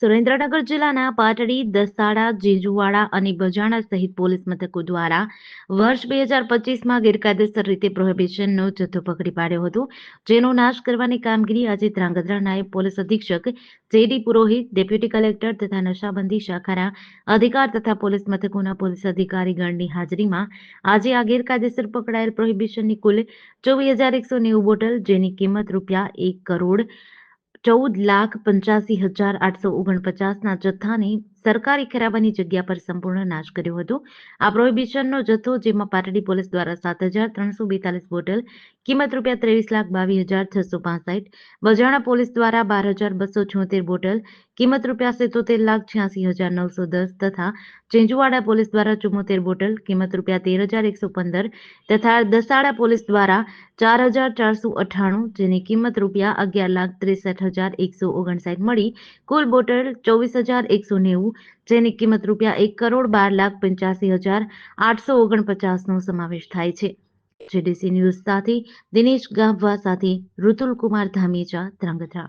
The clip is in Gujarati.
સુરેન્દ્રનગર જિલ્લાના પાટડી, દસાડા, ઝીંઝુવાડા અને બજાણા સહિત પોલીસ મથકો દ્વારા વર્ષ 2025માં ગેરકાયદેસર રીતે પ્રોહિબિશનનો જથ્થો પકડી પાડ્યો હતો, જેનો નાશ કરવાની કામગીરી આજે ધ્રાંગધ્રા નાયબ પોલીસ અધિક્ષક જે.ડી. પુરોહિત, ડેપ્યુટી કલેક્ટર તથા નશાબંધી શાખાના અધિકાર તથા પોલીસ મથકોના પોલીસ અધિકારીગણની હાજરીમાં આજે આ ગેરકાયદેસર પકડાયેલ પ્રોહિબિશનની કુલ 24,190 બોટલ, જેની કિંમત ₹1,85,849,849ના જથ્થાની સરકારી ખરાબાની જગ્યા પર સંપૂર્ણ નાશ કર્યો હતો. આ પ્રોહિબિશનનો જથ્થો, જેમાં પાટડી પોલીસ દ્વારા 7,342 બોટલ, કિંમત ₹23,22,665, બજાણા પોલીસ દ્વારા 12,276 બોટલ, કિંમત ₹77,86,910 તથા ઝીંઝુવાડા પોલીસ દ્વારા 74 બોટલ, કિંમત ₹13,115 તથા દસાડા પોલીસ દ્વારા 4,498, જેની કિંમત ₹11,63,159 મળી કુલ બોટલ 24,190, જેની કિંમત ₹1,12,85,849નો સમાવેશ થાય છે. જેડીસી ન્યૂઝ સાથે દિનેશ ગામવા સાથે ઋતુલ કુમાર ધામેચા, ધ્રાંગધ્રા.